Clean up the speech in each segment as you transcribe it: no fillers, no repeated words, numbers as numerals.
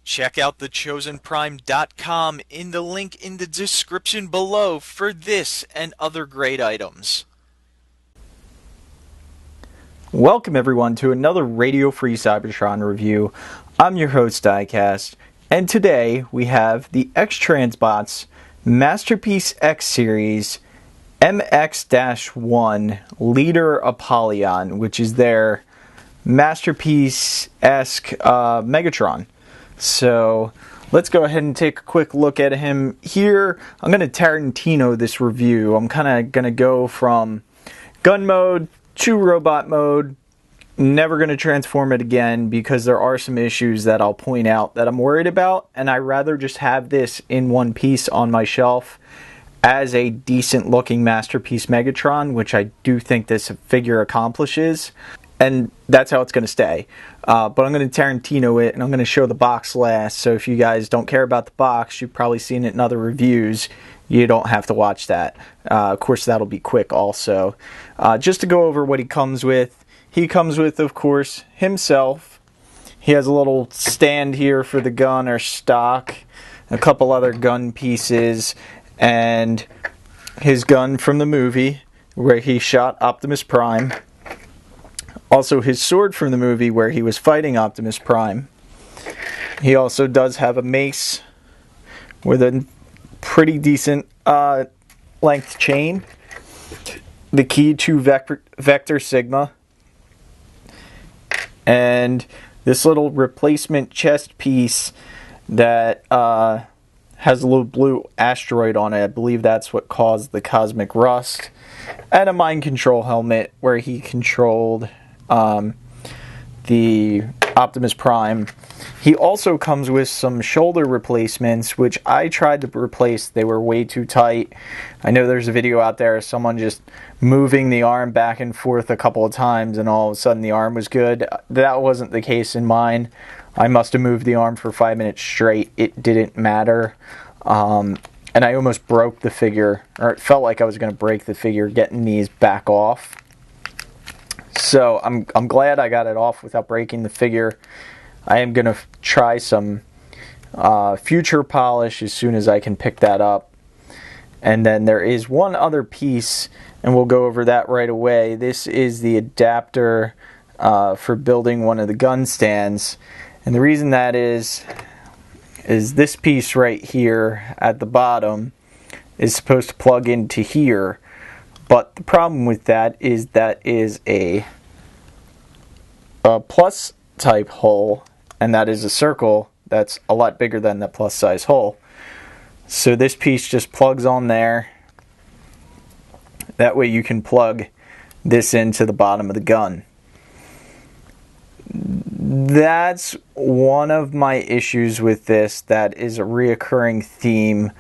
Check out thechosenprime.com in the link in the description below for this and other great items. Welcome everyone to another Radio Free Cybertron review. I'm your host Diecast, and today we have the X-Transbots Masterpiece X Series MX-1 Leader Apollyon, which is their Masterpiece-esque Megatron. So let's go ahead and take a quick look at him here. I'm going to Tarantino this review. I'm kind of going to go from gun mode to robot mode. Never going to transform it again because there are some issues that I'll point out that I'm worried about, and I'd rather just have this in one piece on my shelf as a decent looking Masterpiece Megatron, which I do think this figure accomplishes, and that's how it's going to stay. But I'm going to Tarantino it, and I'm going to show the box last, so if you guys don't care about the box, you've probably seen it in other reviews, you don't have to watch that. Of course, that'll be quick also. Just to go over what he comes with, of course, himself. He has a little stand here for the gun or stock, a couple other gun pieces, and his gun from the movie where he shot Optimus Prime. Also his sword from the movie where he was fighting Optimus Prime. He also does have a mace with a pretty decent length chain. The key to Vector Sigma. And this little replacement chest piece that has a little blue asteroid on it. I believe that's what caused the cosmic rust. And a mind control helmet where he controlled the Optimus Prime. He also comes with some shoulder replacements, which I tried to replace. They were way too tight. I know there's a video out there of someone just moving the arm back and forth a couple of times and all of a sudden the arm was good. That wasn't the case in mine. I must have moved the arm for 5 minutes straight. It didn't matter. And I almost broke the figure, or it felt like I was going to break the figure getting these back off. So I'm glad I got it off without breaking the figure. I am going to try some future polish as soon as I can pick that up. And then there is one other piece, and we'll go over that right away. This is the adapter for building one of the gun stands. And the reason that is this piece right here at the bottom is supposed to plug into here. But the problem with that is a plus type hole, and that is a circle that's a lot bigger than the plus size hole. So this piece just plugs on there. That way you can plug this into the bottom of the gun. That's one of my issues with this. That is a reoccurring theme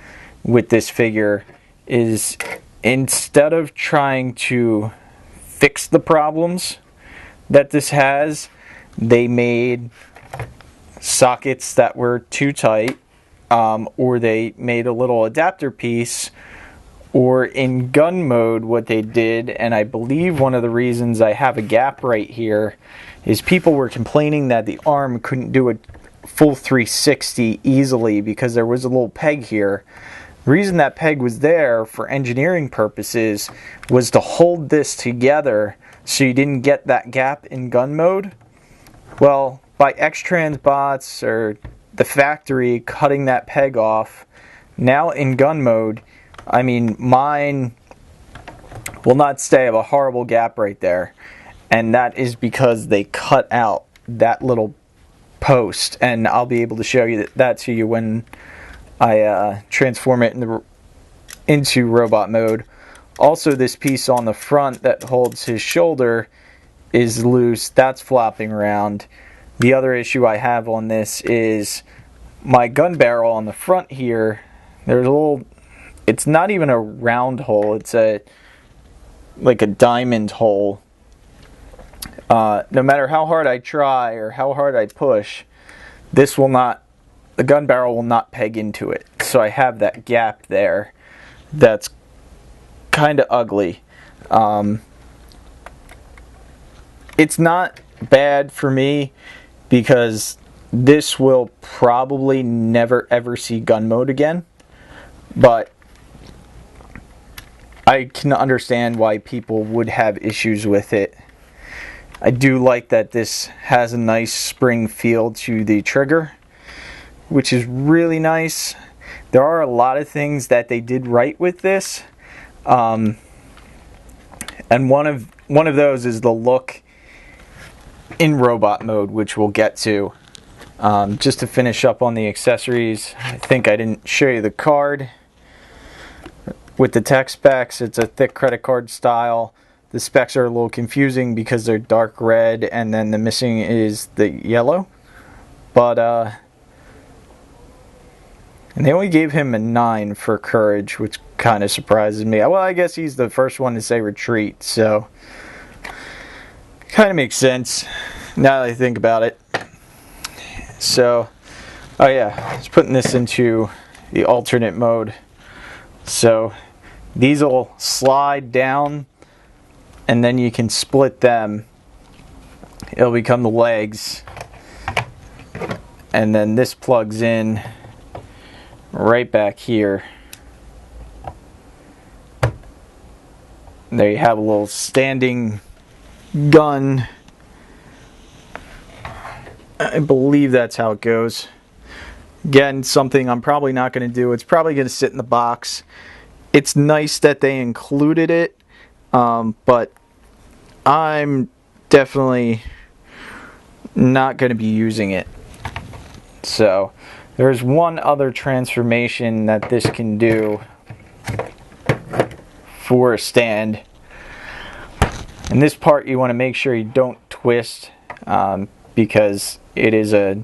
with this figure, is instead of trying to fix the problems that this has, they made sockets that were too tight, or they made a little adapter piece, or in gun mode what they did, and I believe one of the reasons I have a gap right here is people were complaining that the arm couldn't do a full 360 easily because there was a little peg here. The reason that peg was there for engineering purposes was to hold this together so you didn't get that gap in gun mode. Well, by X-Transbots or the factory cutting that peg off, now in gun mode, I mean, mine will not stay. I have a horrible gap right there. And that is because they cut out that little post. And I'll be able to show you that to you when I transform it into robot mode. Also, this piece on the front that holds his shoulder is loose. That's flopping around. The other issue I have on this is my gun barrel on the front here. There's a little, it's not even a round hole. It's like a diamond hole. No matter how hard I try or how hard I push, this will not, the gun barrel will not peg into it. So I have that gap there that's kind of ugly. It's not bad for me because this will probably never ever see gun mode again, but I can understand why people would have issues with it. I do like that this has a nice spring feel to the trigger, which is really nice. There are a lot of things that they did right with this, and one of those is the look in robot mode, which we'll get to. Just to finish up on the accessories, I think I didn't show you the card. With the tech specs, it's a thick credit card style. The specs are a little confusing because they're dark red and then the missing is the yellow. But, and they only gave him a 9 for courage, which kind of surprises me. Well, I guess he's the first one to say retreat, so kind of makes sense now that I think about it. So, oh yeah, just putting this into the alternate mode. So these will slide down and then you can split them. It'll become the legs. And then this plugs in right back here. There you have a little standing gun. I believe that's how it goes. Again, something I'm probably not going to do. It's probably going to sit in the box. It's nice that they included it, but I'm definitely not going to be using it. So there's one other transformation that this can do for a stand. And this part you want to make sure you don't twist, because it is a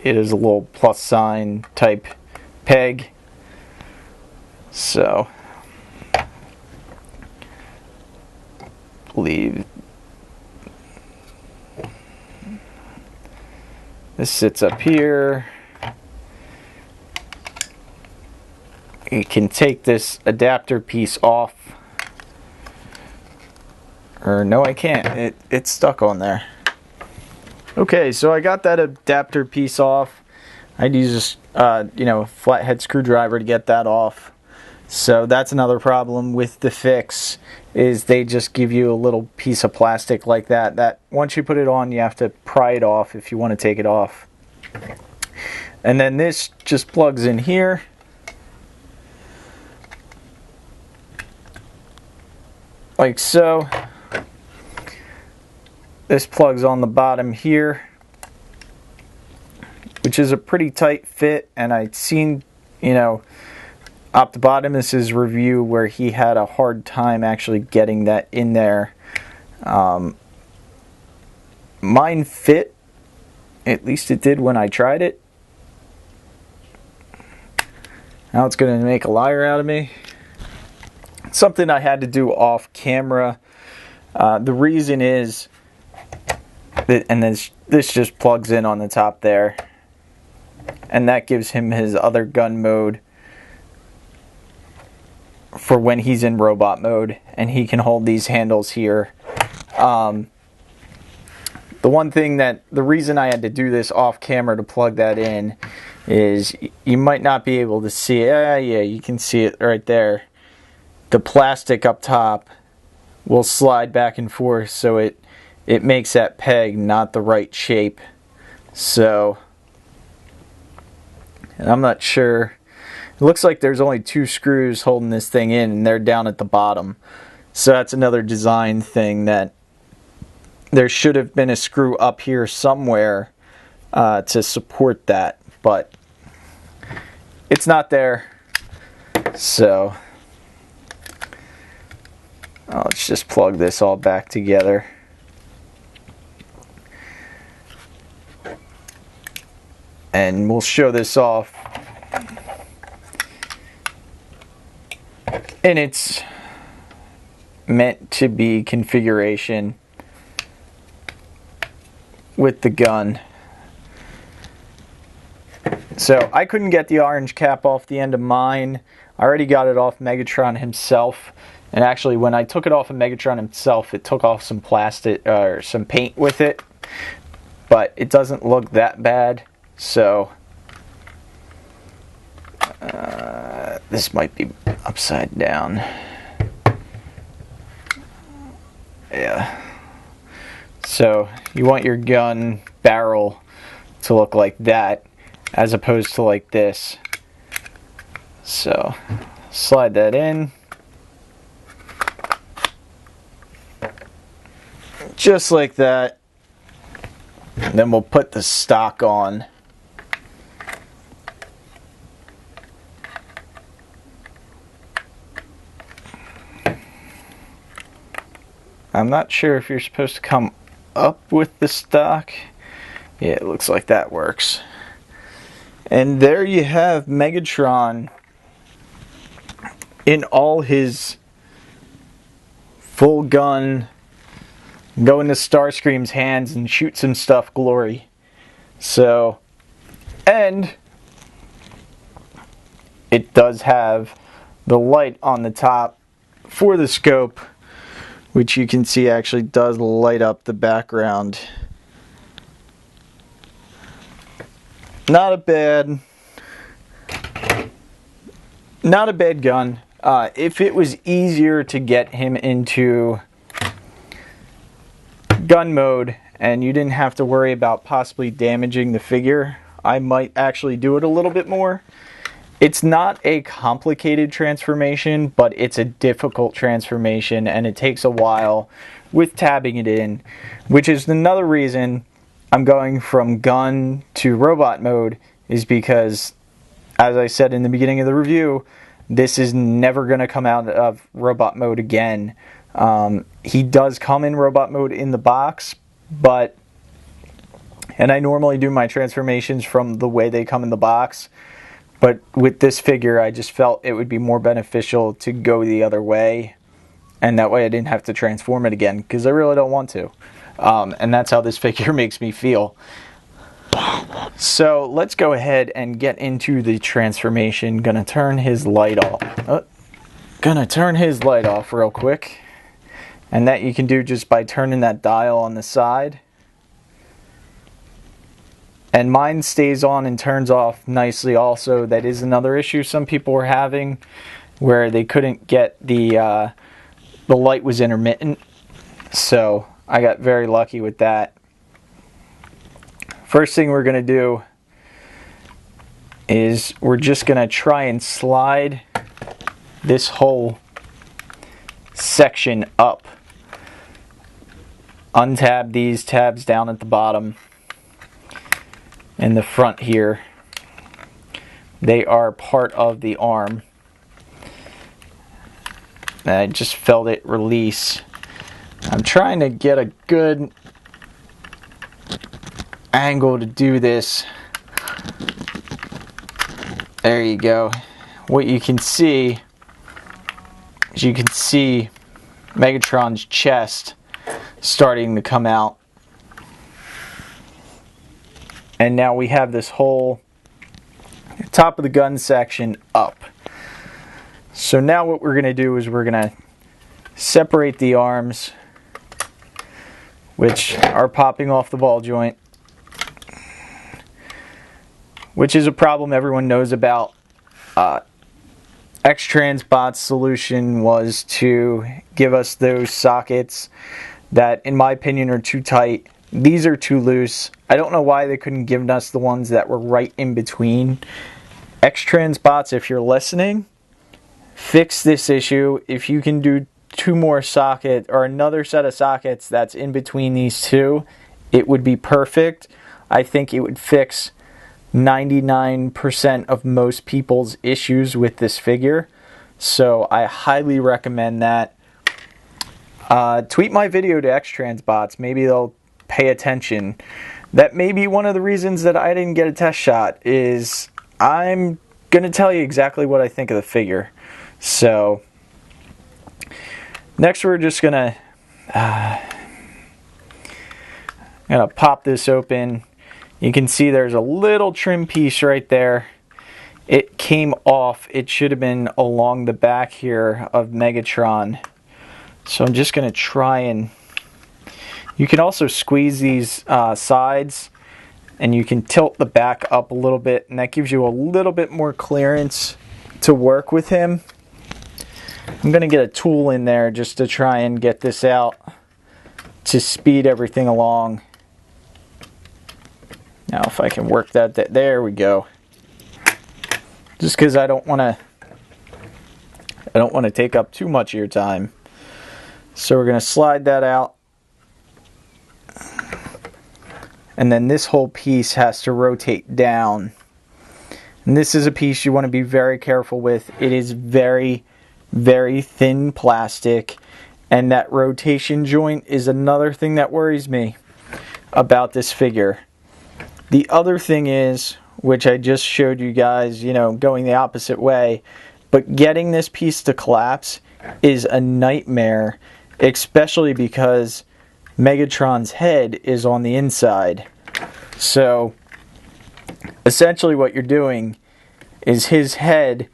little plus sign type peg. So I believe this sits up here. You can take this adapter piece off. Or no, I can't. It's stuck on there. Okay, so I got that adapter piece off. I'd use a flathead screwdriver to get that off. So that's another problem with the fix, is they just give you a little piece of plastic like that. That once you put it on, you have to pry it off if you want to take it off. And then this just plugs in here. Like so. This plugs on the bottom here, which is a pretty tight fit, and I'd seen, Optibotimus's review where he had a hard time actually getting that in there. Mine fit, at least it did when I tried it. Now it's going to make a liar out of me. It's something I had to do off camera. The reason is, and this just plugs in on the top there, and that gives him his other gun mode for when he's in robot mode, and he can hold these handles here. The reason I had to do this off camera to plug that in is you might not be able to see it. Yeah, you can see it right there. The plastic up top will slide back and forth, so it makes that peg not the right shape. So, and I'm not sure. It looks like there's only 2 screws holding this thing in, and they're down at the bottom. So that's another design thing, that there should have been a screw up here somewhere to support that, but it's not there. So let's just plug this all back together. And we'll show this off in its meant to be configuration with the gun. So I couldn't get the orange cap off the end of mine. I already got it off Megatron himself. And actually, when I took it off of Megatron himself, it took off some plastic or some paint with it. but it doesn't look that bad. So this might be upside down. Yeah. So you want your gun barrel to look like that as opposed to like this. So slide that in. Just like that. And then we'll put the stock on. I'm not sure if you're supposed to come up with the stock. Yeah, it looks like that works. And there you have Megatron in all his full gun, go into Starscream's hands and shoot some stuff glory. So, and it does have the light on the top for the scope, which you can see actually does light up the background. Not a bad gun. If it was easier to get him into gun mode and you didn't have to worry about possibly damaging the figure, I might actually do it a little bit more. It's not a complicated transformation, but it's a difficult transformation, and it takes a while with tabbing it in, which is another reason I'm going from gun to robot mode, is because, as I said in the beginning of the review, this is never going to come out of robot mode again. He does come in robot mode in the box, and I normally do my transformations from the way they come in the box. But with this figure, I just felt it would be more beneficial to go the other way. And that way I didn't have to transform it again, because I really don't want to. And that's how this figure makes me feel. So let's go ahead and get into the transformation. Gonna turn his light off. Gonna turn his light off real quick. And that you can do just by turning that dial on the side. And mine stays on and turns off nicely also. That is another issue some people were having, where they couldn't get the light was intermittent. So I got very lucky with that. First thing we're going to do is we're just going to try and slide this whole section up. Untab these tabs down at the bottom. In the front here, they are part of the arm. And I just felt it release. I'm trying to get a good angle to do this. There you go. What you can see is you can see Megatron's chest starting to come out. And now we have this whole top of the gun section up. So now what we're going to do is we're going to separate the arms, which are popping off the ball joint, which is a problem everyone knows about. X-Transbots' solution was to give us those sockets that, in my opinion, are too tight. These are too loose. I don't know why they couldn't give us the ones that were right in between. X-Transbots, if you're listening, fix this issue. If you can do two more sockets or another set of sockets that's in between these two, it would be perfect. I think it would fix 99% of most people's issues with this figure. So I highly recommend that. Tweet my video to X-Transbots. Maybe they'll pay attention. That may be one of the reasons that I didn't get a test shot, is I'm going to tell you exactly what I think of the figure. So next we're just going to pop this open. You can see there's a little trim piece right there. It came off. It should have been along the back here of Megatron. So I'm just going to try and You can also squeeze these sides, and you can tilt the back up a little bit, and that gives you a little bit more clearance to work with him. I'm going to get a tool in there just to try and get this out to speed everything along. Now if I can work that, there we go. Just because I don't want to take up too much of your time. So we're going to slide that out. And then this whole piece has to rotate down. And this is a piece you want to be very careful with. It is very, very thin plastic. And that rotation joint is another thing that worries me about this figure. The other thing is, which I just showed you guys, you know, going the opposite way, but getting this piece to collapse is a nightmare, especially because Megatron's head is on the inside. So essentially what you're doing is his head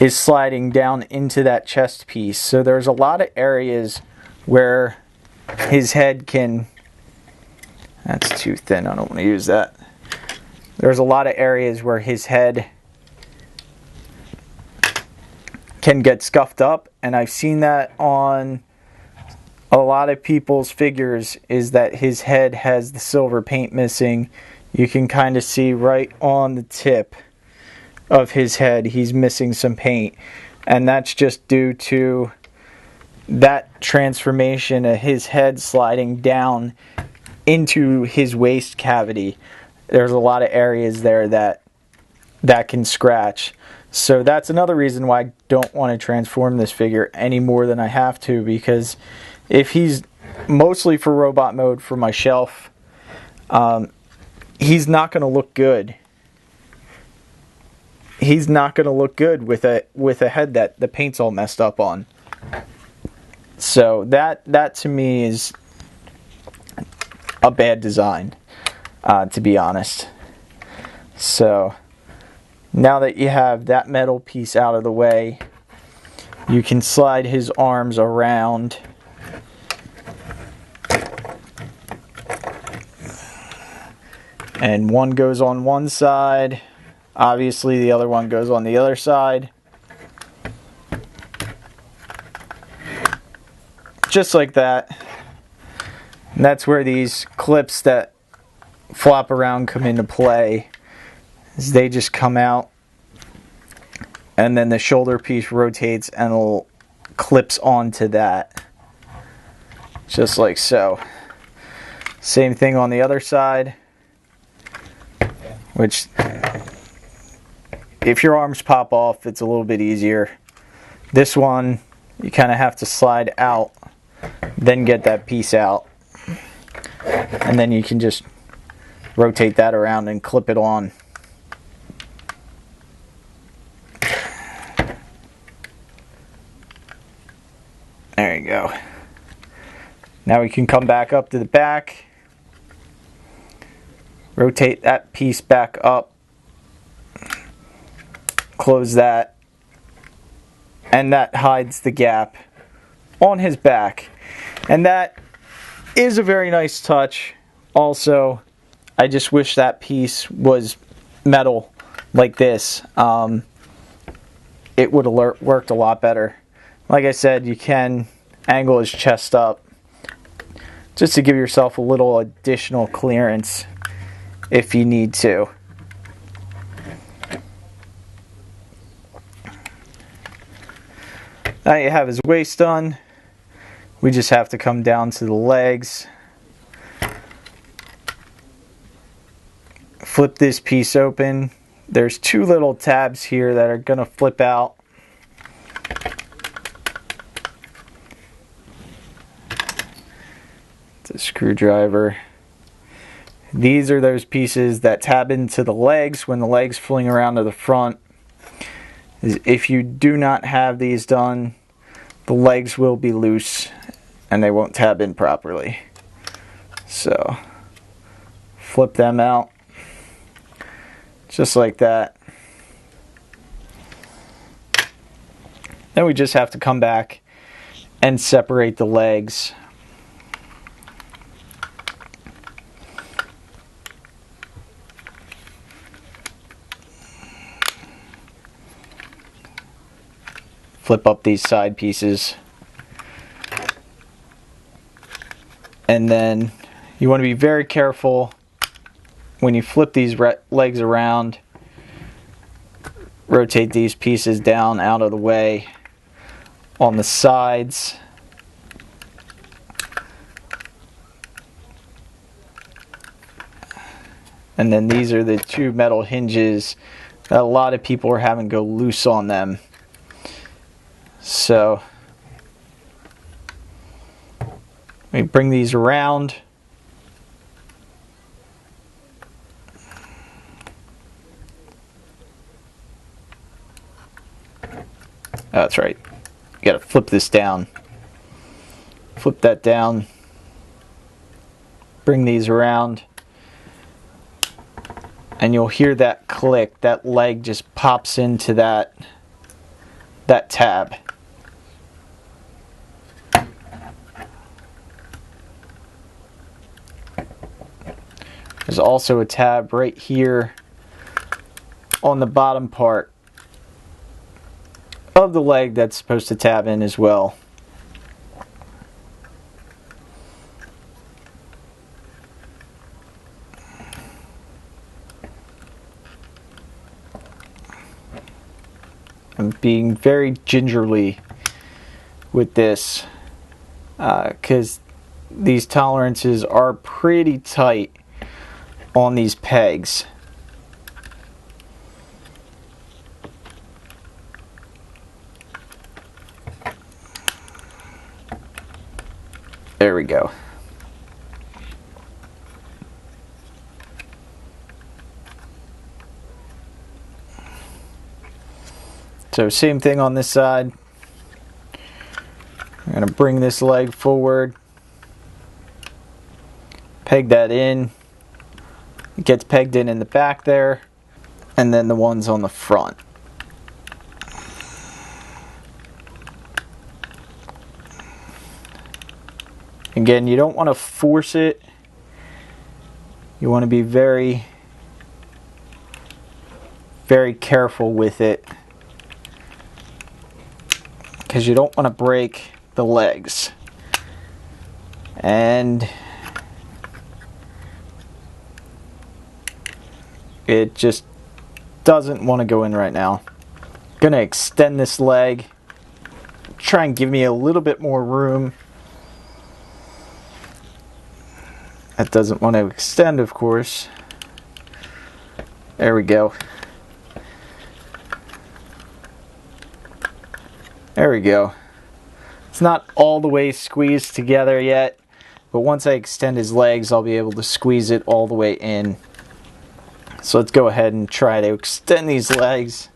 is sliding down into that chest piece. So there's a lot of areas where his head can... That's too thin, I don't want to use that. There's a lot of areas where his head can get scuffed up, and I've seen that on a lot of people's figures, is that his head has the silver paint missing. You can kind of see right on the tip of his head he's missing some paint, and that's just due to that transformation of his head sliding down into his waist cavity. There's a lot of areas there that can scratch. So that's another reason why I don't want to transform this figure any more than I have to, because if he's mostly for robot mode for my shelf, he's not going to look good. He's not going to look good with a head that the paint's all messed up on. So that to me is a bad design, to be honest. So now that you have that metal piece out of the way, you can slide his arms around. And one goes on one side. Obviously the other one goes on the other side. Just like that. And that's where these clips that flop around come into play. Is they just come out, and then the shoulder piece rotates and it'll clips onto that. Just like so. Same thing on the other side. Which, if your arms pop off, it's a little bit easier. This one, you kind of have to slide out, then get that piece out. And then you can just rotate that around and clip it on. There you go. Now we can come back up to the back. Rotate that piece back up. Close that. And that hides the gap on his back. And that is a very nice touch. Also, I just wish that piece was metal like this. It would have worked a lot better. Like I said, you can angle his chest up just to give yourself a little additional clearance if you need to. Now you have his waist done. We just have to come down to the legs. Flip this piece open. There's two little tabs here that are going to flip out. It's a screwdriver. These are those pieces that tab into the legs when the legs fling around to the front. If you do not have these done, the legs will be loose and they won't tab in properly. So flip them out just like that. Then we just have to come back and separate the legs. flip up these side pieces. And then you want to be very careful when you flip these legs around. Rotate these pieces down out of the way on the sides. And then these are the two metal hinges that a lot of people are having go loose on them. So we bring these around. Oh, that's right. You gotta flip this down. Flip that down. Bring these around. And you'll hear that click. That leg just pops into that tab. There's also a tab right here on the bottom part of the leg that's supposed to tab in as well. I'm being very gingerly with this because these tolerances are pretty tight on these pegs. There we go. So same thing on this side. I'm going to bring this leg forward, peg that in. It gets pegged in the back there, and then the ones on the front. Again, you don't want to force it. You want to be very, very careful with it, because you don't want to break the legs. And it just doesn't want to go in right now. I'm going to extend this leg, try and give me a little bit more room. That doesn't want to extend, of course. There we go. There we go. It's not all the way squeezed together yet, but once I extend his legs, I'll be able to squeeze it all the way in. So let's go ahead and try to extend these legs.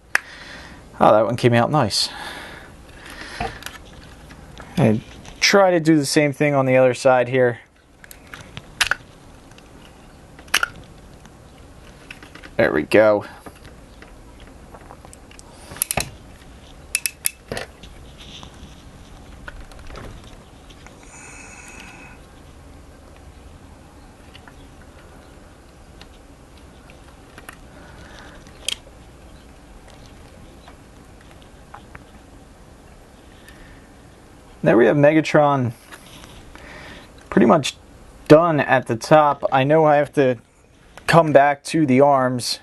Oh, that one came out nice. And try to do the same thing on the other side here. There we go. There we have Megatron pretty much done at the top. I know I have to come back to the arms,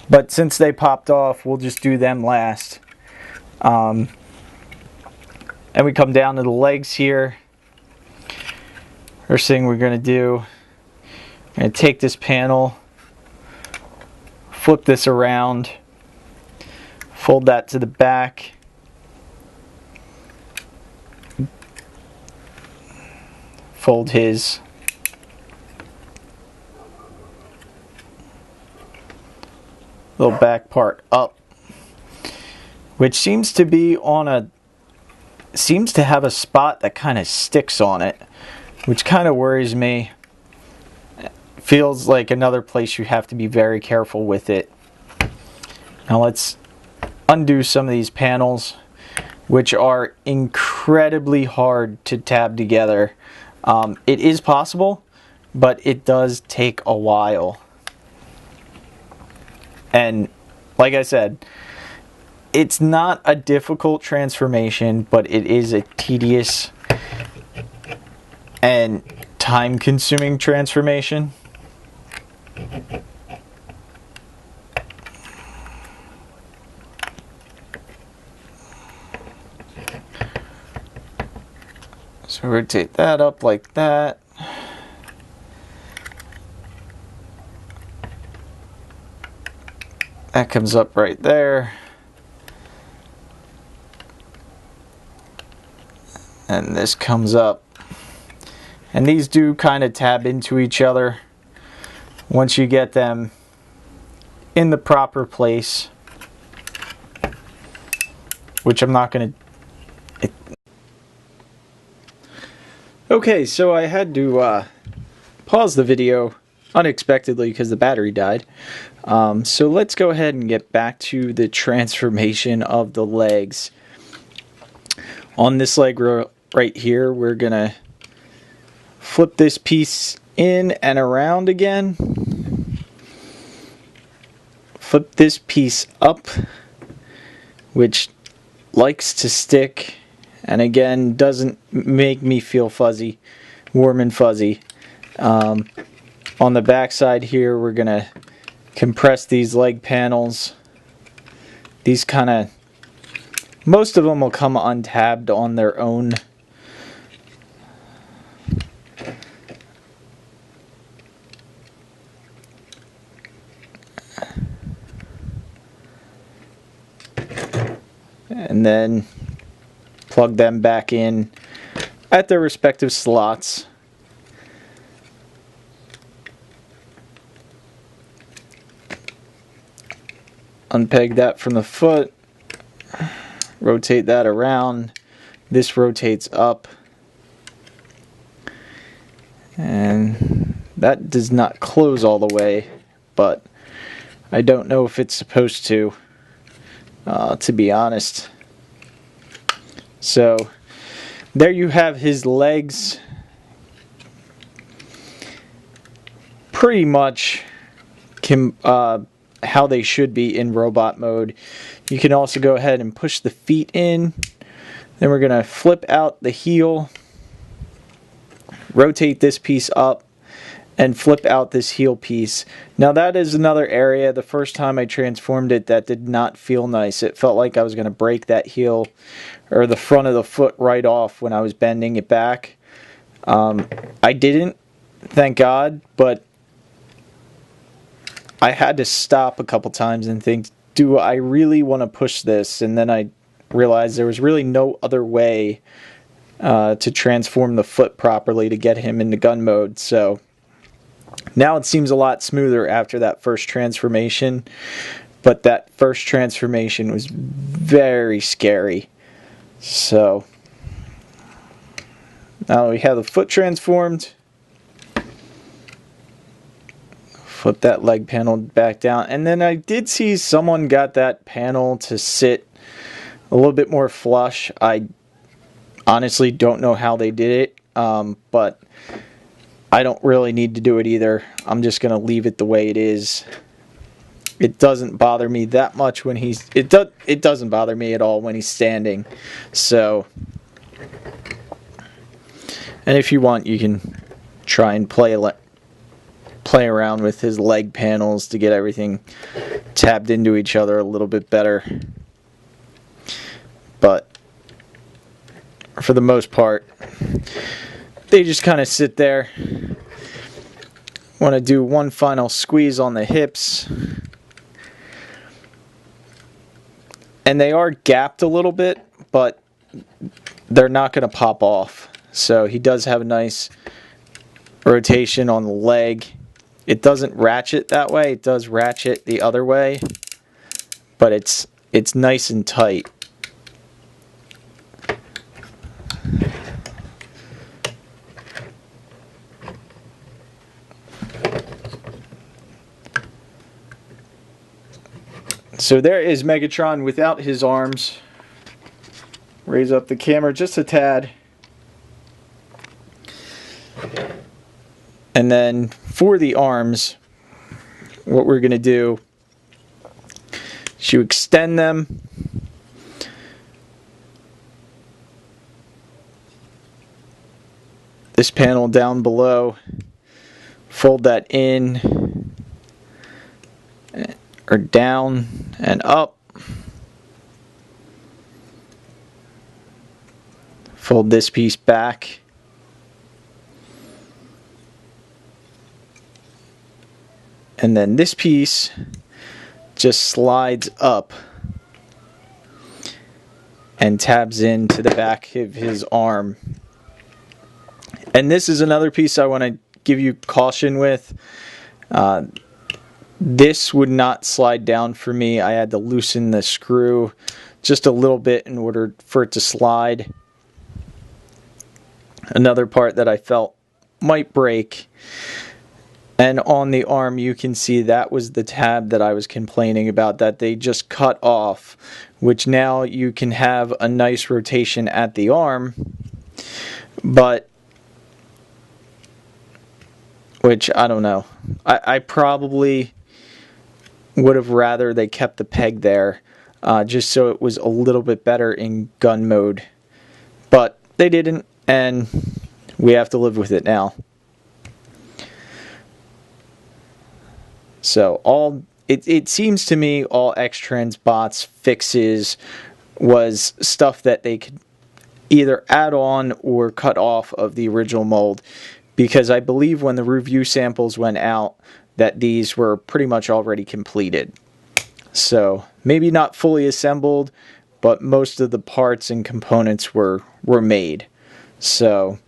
but since they popped off, we'll just do them last. And we come down to the legs here. First thing we're going to do, I'm going to take this panel, flip this around, fold that to the back, fold his little back part up, which seems to be on a, seems to have a spot that kind of sticks on it, which kind of worries me. Feels like another place you have to be very careful with it. Now let's undo some of these panels, which are incredibly hard to tab together. It is possible, but it does take a while. And like I said, it's not a difficult transformation, but it is a tedious and time-consuming transformation. So rotate that up like that. That comes up right there. And this comes up. And these do kind of tab into each other once you get them in the proper place, which I'm not going to... Okay, so I had to pause the video unexpectedly because the battery died. So let's go ahead and get back to the transformation of the legs. On this leg right here, we're going to flip this piece in and around again. Flip this piece up, which likes to stick, and again doesn't make me feel fuzzy, warm and fuzzy. On the back side here, we're gonna compress these leg panels. These kind of, most of them will come untabbed on their own. And then plug them back in at their respective slots. Unpeg that from the foot, rotate that around. This rotates up, and that does not close all the way, but I don't know if it's supposed to be honest. So there you have his legs, pretty much how they should be in robot mode. You can also go ahead and push the feet in. Then we're going to flip out the heel, rotate this piece up, and flip out this heel piece. Now that is another area, the first time I transformed it, that did not feel nice. It felt like I was going to break that heel or the front of the foot right off when I was bending it back. I didn't, thank God, but I had to stop a couple times and think, do I really want to push this? And then I realized there was really no other way to transform the foot properly to get him into gun mode. So now it seems a lot smoother after that first transformation, but that first transformation was very scary. So now we have the foot transformed. Flip that leg panel back down, and then I did see someone got that panel to sit a little bit more flush. I honestly don't know how they did it, but I don't really need to do it either. I'm just going to leave it the way it is. It doesn't bother me that much when he's... It doesn't bother me at all when he's standing. So, and if you want, you can try and play around with his leg panels to get everything tabbed into each other a little bit better. But for the most part, they just kind of sit there. Want to do one final squeeze on the hips. And they are gapped a little bit, but they're not going to pop off. So he does have a nice rotation on the leg. It doesn't ratchet that way. It does ratchet the other way, but it's nice and tight. So there is Megatron without his arms. Raise up the camera just a tad. And then for the arms, what we're going to do is you extend them this panel down below, fold that in or down and up, fold this piece back, and then this piece just slides up and tabs into the back of his arm. And this is another piece I want to give you caution with. This would not slide down for me. I had to loosen the screw just a little bit in order for it to slide. Another part that I felt might break. And on the arm you can see that was the tab that I was complaining about, that they just cut off, which now you can have a nice rotation at the arm, but which I don't know. I probably would have rather they kept the peg there, just so it was a little bit better in gun mode. But they didn't, and we have to live with it now. So it seems to me all X-Transbots fixes was stuff that they could either add on or cut off of the original mold, because I believe when the review samples went out that these were pretty much already completed. So maybe not fully assembled, but most of the parts and components were made. So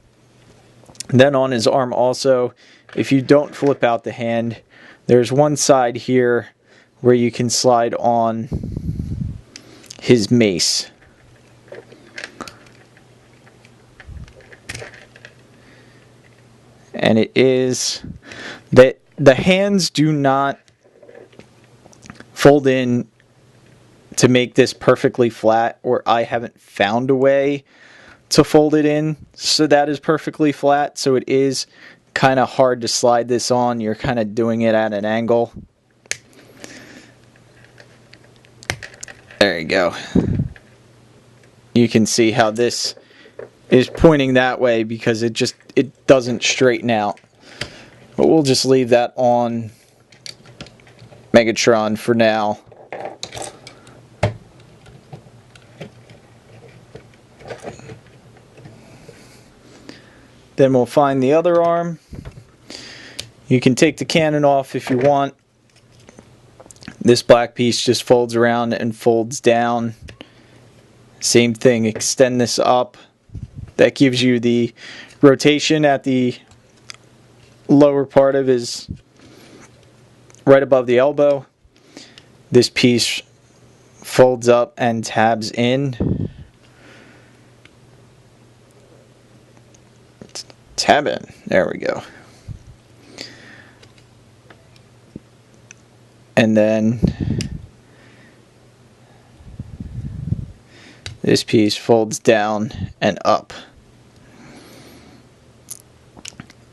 then on his arm also, if you don't flip out the hand, there's one side here where you can slide on his mace. And it is that the hands do not fold in to make this perfectly flat, or I haven't found a way to fold it in so that is perfectly flat. So it is kind of hard to slide this on. You're kind of doing it at an angle. There you go. You can see how this is pointing that way because it doesn't straighten out. But we'll just leave that on Megatron for now. Then we'll find the other arm. You can take the cannon off if you want. This black piece just folds around and folds down. Same thing, extend this up. That gives you the rotation at the lower part of his, right above the elbow. This piece folds up and tabs in. Tab in. There we go. And then this piece folds down and up.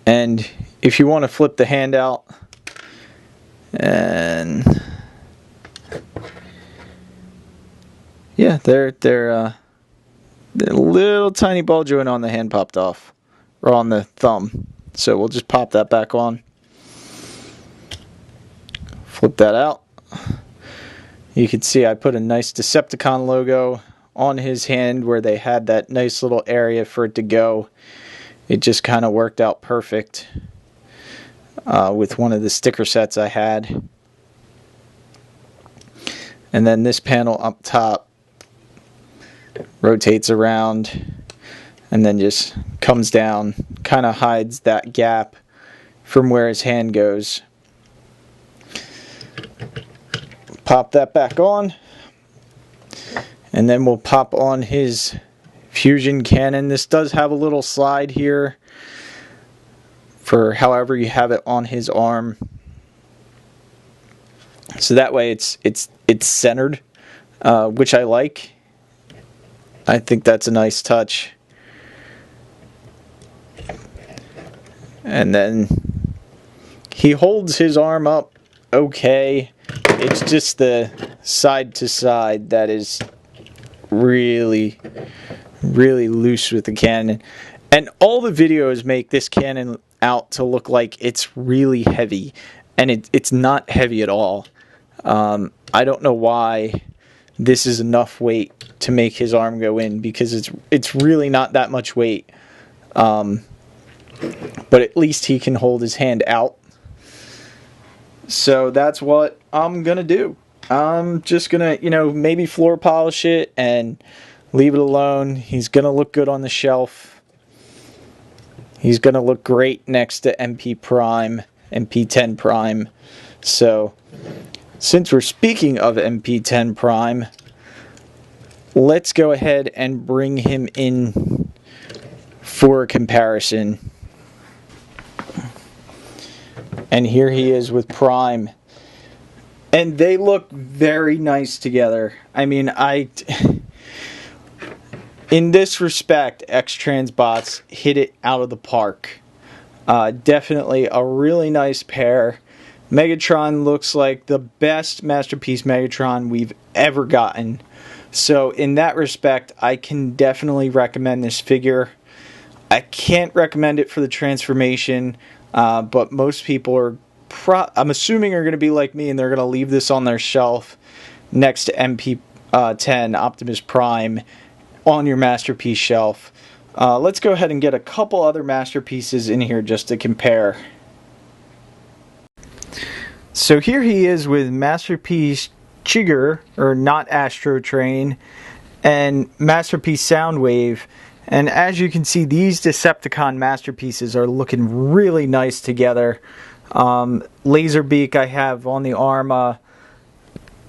And if you want to flip the hand out, and yeah, they're a little tiny ball joint on the hand popped off, or on the thumb. So we'll just pop that back on. Flip that out. You can see I put a nice Decepticon logo on his hand where they had that nice little area for it to go. It just kind of worked out perfect with one of the sticker sets I had. And then this panel up top rotates around and then just comes down, kind of hides that gap from where his hand goes. Pop that back on, and then we'll pop on his fusion cannon. This does have a little slide here for however you have it on his arm, so that way it's centered, which I like. I think that's a nice touch. And then he holds his arm up okay. It's just the side to side that is really loose with the cannon. And all the videos make this cannon out to look like it's really heavy, and it's not heavy at all. I don't know why this is enough weight to make his arm go in, because it's really not that much weight. But at least he can hold his hand out. So that's what I'm gonna do. I'm just gonna, maybe floor polish it and leave it alone. He's gonna look good on the shelf. He's gonna look great next to MP Prime, MP10 Prime. So, since we're speaking of MP10 Prime, let's go ahead and bring him in for a comparison. And here he is with Prime. And they look very nice together. I mean, in this respect, X-Transbots hit it out of the park. Definitely a really nice pair. Megatron looks like the best Masterpiece Megatron we've ever gotten. So in that respect, I can definitely recommend this figure. I can't recommend it for the transformation, but most people are, I'm assuming, are going to be like me, and they're going to leave this on their shelf next to MP10 Optimus Prime on your Masterpiece shelf. Let's go ahead and get a couple other Masterpieces in here just to compare. So here he is with Masterpiece Chigger, or not Astro Train, and Masterpiece Soundwave. And as you can see, these Decepticon Masterpieces are looking really nice together. Laserbeak I have on the arm,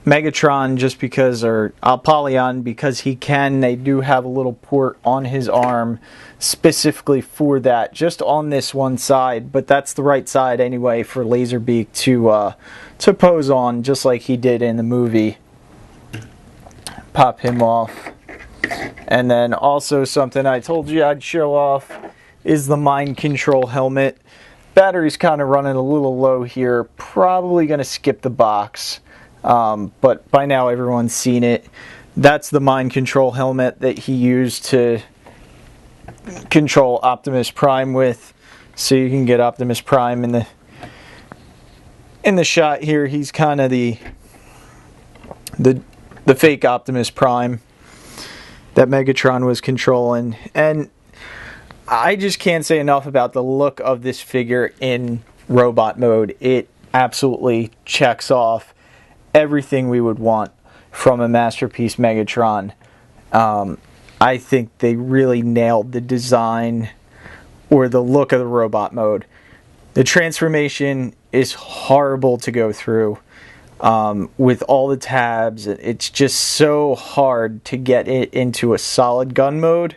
Megatron just because, or Apollyon because they do have a little port on his arm specifically for that, just on this one side, but that's the right side anyway for Laserbeak to pose on, just like he did in the movie. Pop him off. And then also something I told you I'd show off is the mind control helmet. Battery's kind of running a little low here, probably going to skip the box. But by now everyone's seen it. That's the mind control helmet that he used to control Optimus Prime with. So you can get Optimus Prime in the shot here. He's kind of the fake Optimus Prime that Megatron was controlling. And I just can't say enough about the look of this figure in robot mode. It absolutely checks off everything we would want from a Masterpiece Megatron. I think they really nailed the design or the look of the robot mode. The transformation is horrible to go through with all the tabs. It's just so hard to get it into a solid gun mode.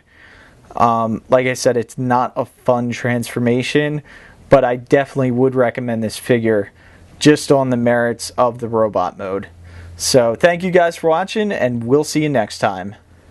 Like I said, it's not a fun transformation, but I definitely would recommend this figure just on the merits of the robot mode. So thank you guys for watching, and we'll see you next time.